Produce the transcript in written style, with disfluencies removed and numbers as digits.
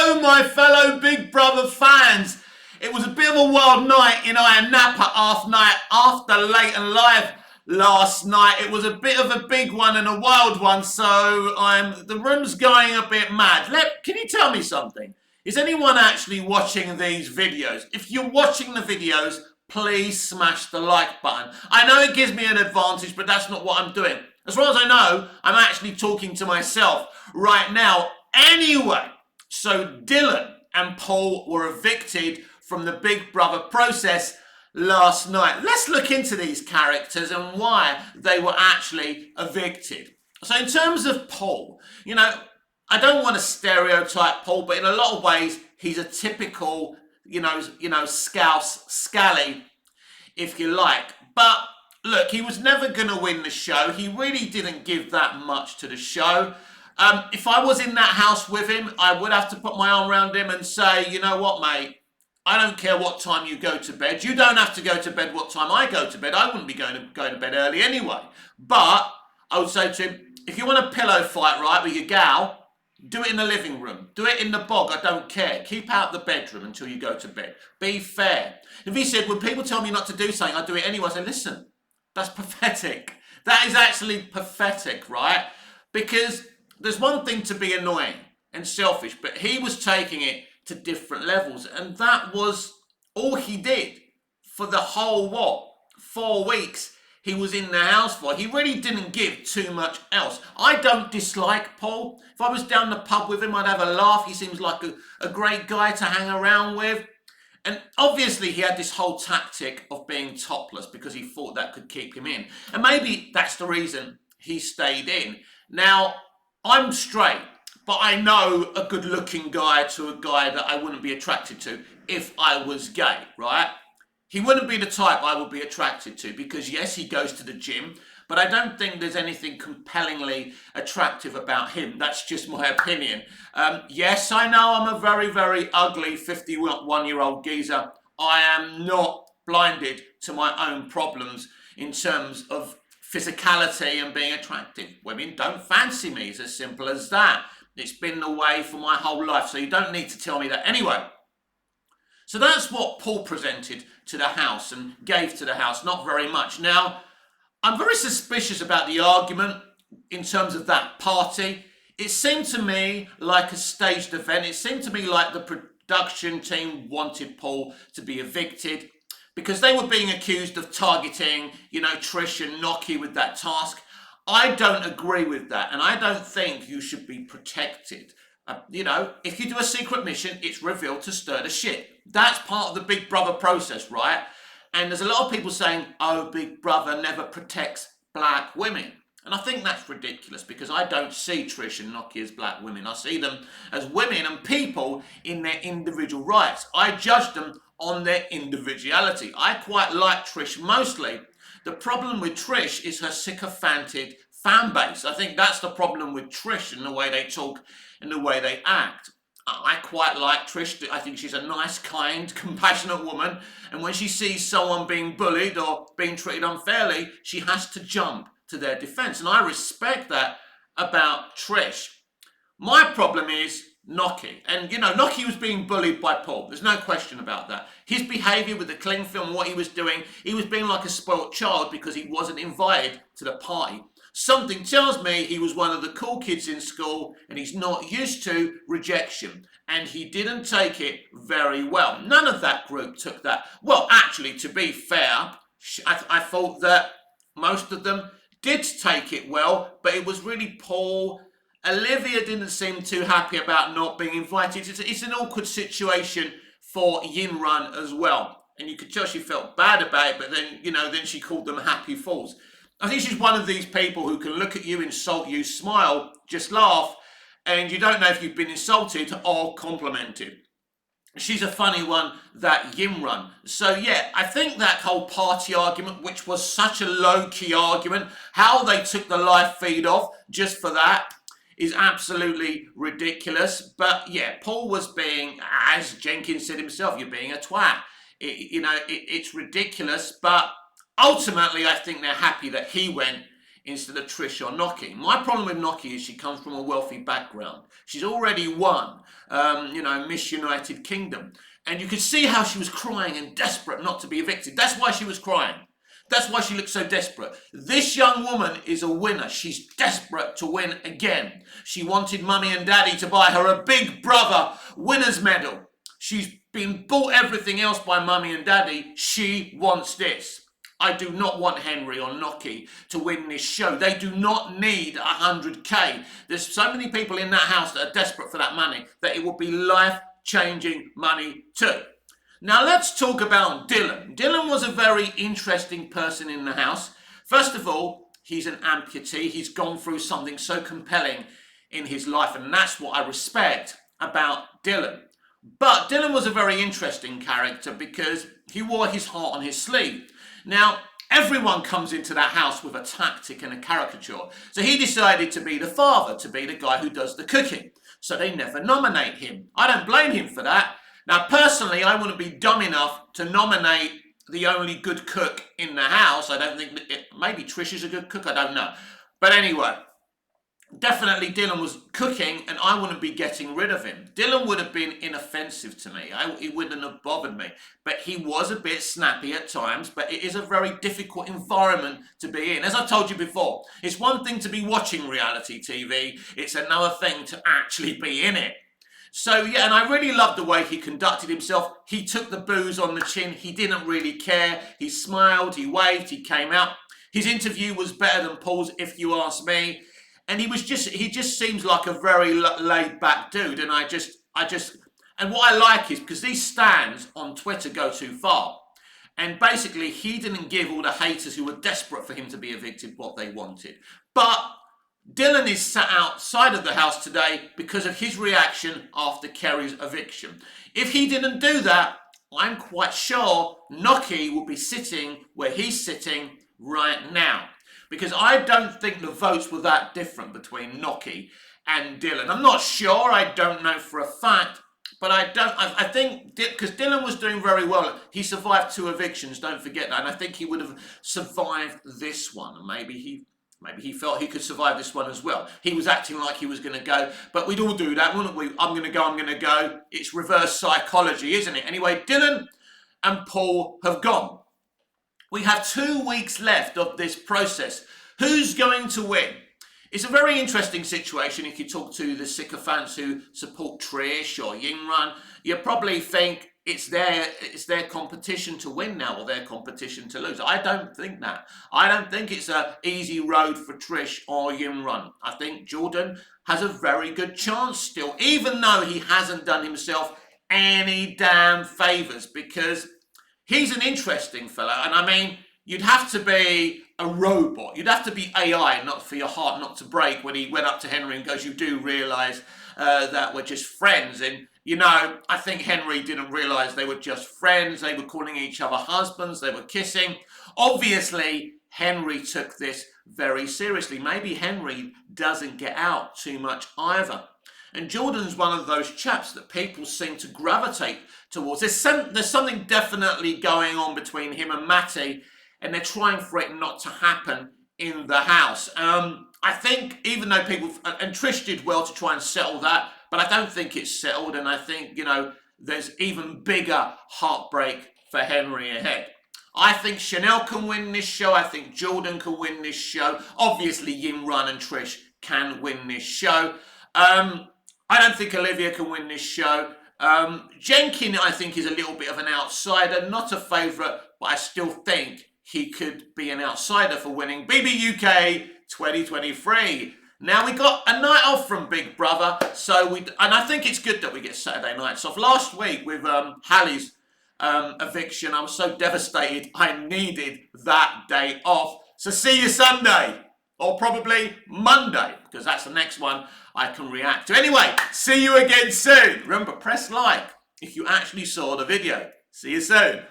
Hello, my fellow Big Brother fans. It was a bit of a wild night in our Napa after Late and Live last night. It was a bit of a big one and a wild one, so the room's going a bit mad. Can you tell me something? Is anyone actually watching these videos? If you're watching the videos, please smash the like button. I know it gives me an advantage, but that's not what I'm doing. As far as I know, I'm actually talking to myself right now. Anyway, so Dylan and Paul were evicted from the Big Brother process last night. Let's look into these characters and why they were actually evicted. So in terms of Paul, I don't want to stereotype Paul, but in a lot of ways, he's a typical, scouse, scally, if you like. But look, he was never going to win the show. He really didn't give that much to the show. If I was in that house with him, I would have to put my arm around him and say, you know what, mate? I don't care what time you go to bed. You don't have to go to bed what time I go to bed. I wouldn't be going to bed early anyway. But I would say to him, if you want a pillow fight, right, with your gal, do it in the living room. Do it in the bog. I don't care. Keep out the bedroom until you go to bed. Be fair. If he said, when people tell me not to do something, I do it anyway. I say, listen, that's pathetic. That is actually pathetic, right? Because there's one thing to be annoying and selfish, but he was taking it to different levels. And that was all he did for the whole, 4 weeks he was in the house for. He really didn't give too much else. I don't dislike Paul. If I was down the pub with him, I'd have a laugh. He seems like a great guy to hang around with. And obviously he had this whole tactic of being topless because he thought that could keep him in. And maybe that's the reason he stayed in. Now, I'm straight, but I know a good-looking guy to a guy that I wouldn't be attracted to if I was gay, right? He wouldn't be the type I would be attracted to because, yes, he goes to the gym, but I don't think there's anything compellingly attractive about him. That's just my opinion. Yes, I know I'm a very, very ugly 51-year-old geezer. I am not blinded to my own problems in terms of physicality and being attractive. Women don't fancy me. It's as simple as that. It's been the way for my whole life, so you don't need to tell me that. Anyway, so that's what Paul presented to the house and gave to the house, not very much. Now, I'm very suspicious about the argument in terms of that party. It seemed to me like a staged event. It seemed to me like the production team wanted Paul to be evicted because they were being accused of targeting, Trish and Noki with that task. I don't agree with that, and I don't think you should be protected. If you do a secret mission, it's revealed to stir the shit. That's part of the Big Brother process, right? And there's a lot of people saying, oh, Big Brother never protects black women. And I think that's ridiculous because I don't see Trish and Noki as black women. I see them as women and people in their individual rights. I judge them on their individuality. I quite like Trish mostly. The problem with Trish is her sycophantic fan base. I think that's the problem with Trish and the way they talk and the way they act. I quite like Trish. I think she's a nice, kind, compassionate woman. And when she sees someone being bullied or being treated unfairly, she has to jump to their defense. And I respect that about Trish. My problem is Noki. And, Noki was being bullied by Paul. There's no question about that. His behaviour with the cling film, what he was doing, he was being like a spoilt child because he wasn't invited to the party. Something tells me he was one of the cool kids in school and he's not used to rejection. And he didn't take it very well. None of that group took that. Well, actually, to be fair, I thought that most of them did take it well, but it was really Paul. Olivia didn't seem too happy about not being invited. It's an awkward situation for Yin Run as well. And you could tell she felt bad about it, but then she called them happy fools. I think she's one of these people who can look at you, insult you, smile, just laugh, and you don't know if you've been insulted or complimented. She's a funny one, that Yin Run. So yeah, I think that whole party argument, which was such a low-key argument, how they took the live feed off just for that, is absolutely ridiculous. But yeah, Paul was being, as Jenkins said himself, you're being a twat. It's ridiculous, but ultimately I think they're happy that he went instead of Trish or Noki. My problem with Noki is she comes from a wealthy background. She's already won, Miss United Kingdom. And you could see how she was crying and desperate not to be evicted. That's why she was crying. That's why she looked so desperate. This young woman is a winner. She's desperate to win again. She wanted mummy and daddy to buy her a Big Brother winner's medal. She's been bought everything else by mummy and daddy. She wants this. I do not want Henry or Noki to win this show. They do not need 100k. There's so many people in that house that are desperate for that money that it will be life-changing money too. Now let's talk about Dylan. Dylan was a very interesting person in the house. First of all, he's an amputee. He's gone through something so compelling in his life, and that's what I respect about Dylan. But Dylan was a very interesting character because he wore his heart on his sleeve. Now, everyone comes into that house with a tactic and a caricature. So he decided to be the father, to be the guy who does the cooking. So they never nominate him. I don't blame him for that. Now, personally, I wouldn't be dumb enough to nominate the only good cook in the house. I don't think maybe Trish is a good cook. I don't know. But anyway, definitely Dylan was cooking and I wouldn't be getting rid of him. Dylan would have been inoffensive to me. He wouldn't have bothered me. But he was a bit snappy at times, but it is a very difficult environment to be in. As I told you before, it's one thing to be watching reality TV. It's another thing to actually be in it. So yeah, and I really loved the way he conducted himself. He took the booze on the chin. He didn't really care. He smiled, he waved, he came out. His interview was better than Paul's, if you ask me. And he just seems like a very laid back dude. And and what I like is because these stands on Twitter go too far. And basically he didn't give all the haters who were desperate for him to be evicted what they wanted. But Dylan is sat outside of the house today because of his reaction after Kerry's eviction. If he didn't do that, I'm quite sure Noki will be sitting where he's sitting right now. Because I don't think the votes were that different between Noki and Dylan. I'm not sure, I don't know for a fact, but I think, because Dylan was doing very well. He survived 2 evictions, don't forget that, and I think he would have survived this one. Maybe he felt he could survive this one as well. He was acting like he was going to go, but we'd all do that, wouldn't we? I'm going to go. It's reverse psychology, isn't it? Anyway, Dylan and Paul have gone. We have 2 weeks left of this process. Who's going to win? It's a very interesting situation. If you talk to the sycophants who support Trish or Yingran, you probably think it's their competition to win now or their competition to lose. I don't think that. I don't think it's an easy road for Trish or Yingran. I think Jordan has a very good chance still, even though he hasn't done himself any damn favours, because he's an interesting fella. And I mean, you'd have to be a robot. You'd have to be AI, not for your heart not to break, when he went up to Henry and goes, you do realise that we're just friends. And, I think Henry didn't realise they were just friends. They were calling each other husbands. They were kissing. Obviously, Henry took this very seriously. Maybe Henry doesn't get out too much either. And Jordan's one of those chaps that people seem to gravitate towards. There's something definitely going on between him and Matty, and they're trying for it not to happen in the house. I think even though and Trish did well to try and settle that, but I don't think it's settled, and I think, there's even bigger heartbreak for Henry ahead. I think Chanel can win this show. I think Jordan can win this show. Obviously, Yingran and Trish can win this show. I don't think Olivia can win this show. Jenkin, I think, is a little bit of an outsider, not a favourite, but I still think he could be an outsider for winning BBUK 2023. Now, we got a night off from Big Brother, and I think it's good that we get Saturday nights off. Last week with Hallie's eviction, I was so devastated I needed that day off. So see you Sunday, or probably Monday, because that's the next one I can react to. Anyway, see you again soon. Remember, press like if you actually saw the video. See you soon.